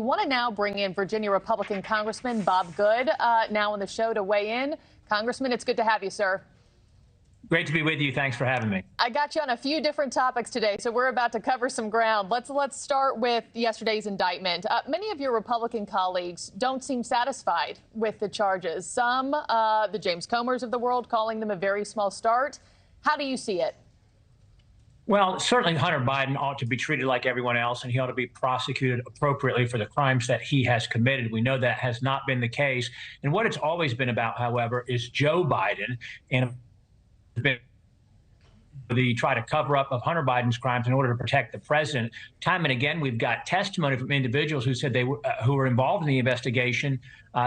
want to now bring in Virginia Republican Congressman Bob Good now on the show to weigh in. Congressman, it's good to have you, sir. Great to be with you. Thanks for having me. I got you on a few different topics today, so we're about to cover some ground. Let's start with yesterday's indictment. Many of your Republican colleagues don't seem satisfied with the charges. Some, the James Comers of the world, calling them a very small start. How do you see it? Well, certainly Hunter Biden ought to be treated like everyone else, and he ought to be prosecuted appropriately for the crimes that he has committed. We know that has not been the case. And what it's always been about, however, is Joe Biden and the try to cover up of Hunter Biden's crimes in order to protect the president. Time and again, we've got testimony from individuals who said they were who were involved in the investigation.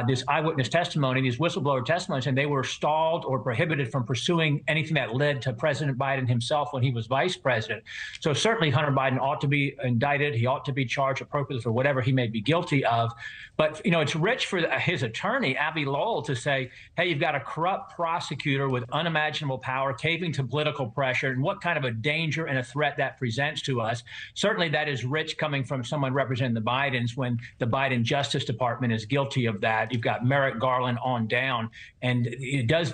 This eyewitness testimony, these whistleblower testimonies, and they were stalled or prohibited from pursuing anything that led to President Biden himself when he was vice president. So certainly Hunter Biden ought to be indicted. He ought to be charged appropriately for whatever he may be guilty of. But, you know, it's rich for his attorney, Abbe Lowell, to say, hey, you've got a corrupt prosecutor with unimaginable power, caving to political pressure, and what kind of a danger and a threat that presents to us. Certainly that is rich coming from someone representing the Bidens when the Biden Justice Department is guilty of that. You've got Merrick Garland on down, and it does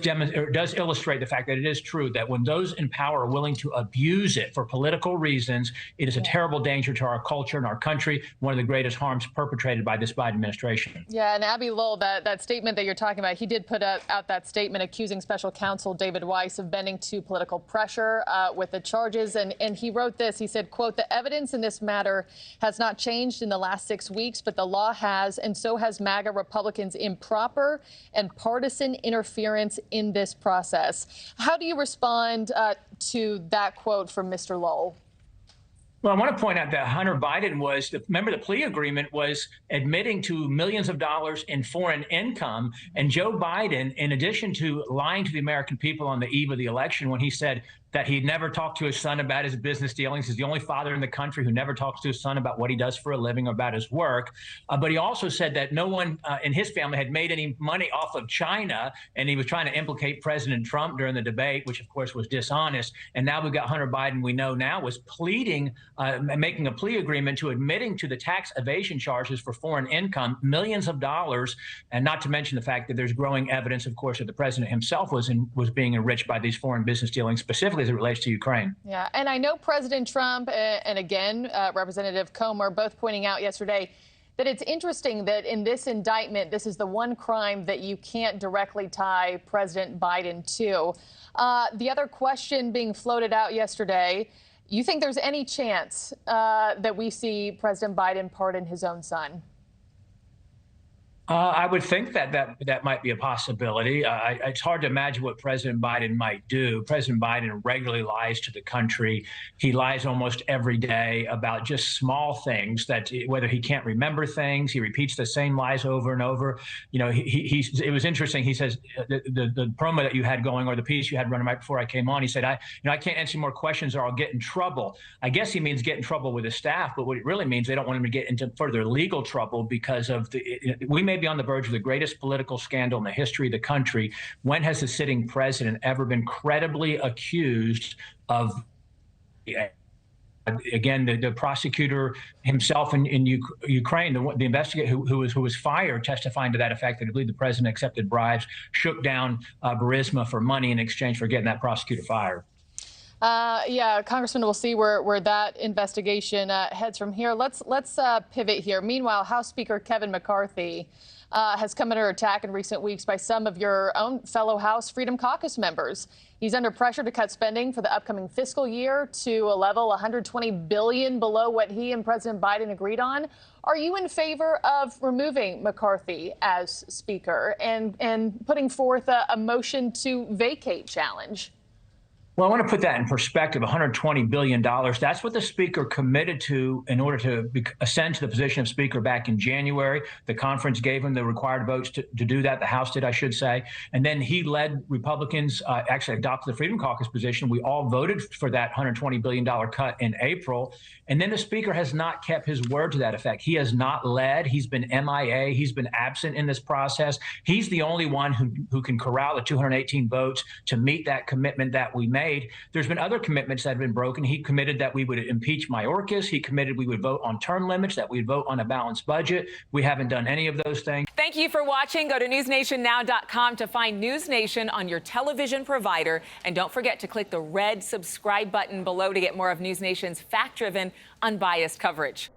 illustrate the fact that it is true that when those in power are willing to abuse it for political reasons, it is a terrible danger to our culture and our country, one of the greatest harms perpetrated by this Biden administration. Yeah, and Abbe Lowell, that statement that you're talking about, he did put out that statement accusing special counsel David Weiss of bending to political pressure with the charges, and he wrote this. He said, quote, "The evidence in this matter has not changed in the last 6 weeks, but the law has, and so has MAGA Republicans' improper and partisan interference in this process." How do you respond to that quote from Mr. Lowell? Well, I want to point out that Hunter Biden remember the plea agreement was admitting to millions of dollars in foreign income. And Joe Biden, in addition to lying to the American people on the eve of the election when he said that he'd never talked to his son about his business dealings. He's the only father in the country who never talks to his son about what he does for a living or about his work. But he also said that no one in his family had made any money off of China, and he was trying to implicate President Trump during the debate, which of course was dishonest. And now we've got Hunter Biden, we know now, was pleading, making a plea agreement to admitting to the tax evasion charges for foreign income, millions of dollars, and not to mention the fact that there's growing evidence, of course, that the president himself was being enriched by these foreign business dealings, specifically as it relates to Ukraine. Yeah, and I know President Trump and again, Representative Comer both pointing out yesterday that it's interesting that in this indictment, this is the one crime that you can't directly tie President Biden to. The other question being floated out yesterday, you think there's any chance that we see President Biden pardon his own son? I would think that might be a possibility. It's hard to imagine what President Biden might do. President Biden regularly lies to the country. He lies almost every day about just small things, that whether he can't remember things, he repeats the same lies over and over. You know, it was interesting. He says the promo that you had going, or the piece you had running right before I came on, he said, I can't answer more questions or I'll get in trouble. I guess he means get in trouble with his staff, but what it really means, they don't want him to get into further legal trouble because of we may be on the verge of the greatest political scandal in the history of the country. When has the sitting president ever been credibly accused of, again, the prosecutor himself in Ukraine, the investigator who was fired, testifying to that effect that I believe the president accepted bribes, shook down Burisma for money in exchange for getting that prosecutor fired. Yeah, Congressman, we'll see where that investigation heads from here. Let's pivot here. Meanwhile, House Speaker Kevin McCarthy has come under attack in recent weeks by some of your own fellow House Freedom Caucus members. He's under pressure to cut spending for the upcoming fiscal year to a level $120 billion below what he and President Biden agreed on. Are you in favor of removing McCarthy as Speaker and putting forth a motion to vacate challenge? Well, I want to put that in perspective. $120 billion. That's what the Speaker committed to in order to ascend to the position of Speaker back in January. The conference gave him the required votes to do that. The House did, I should say. And then he led Republicans, actually adopted the Freedom Caucus position. We all voted for that $120 billion cut in April. And then the Speaker has not kept his word to that effect. He has not led. He's been MIA. He's been absent in this process. He's the only one who can corral the 218 votes to meet that commitment that we made. made. There's been other commitments that have been broken. He committed that we would impeach Mayorkas. He committed we would vote on term limits, that we'd vote on a balanced budget. We haven't done any of those things. Thank you for watching. Go to newsnationnow.com to find NewsNation on your television provider. And don't forget to click the red subscribe button below to get more of NewsNation's fact-driven, unbiased coverage.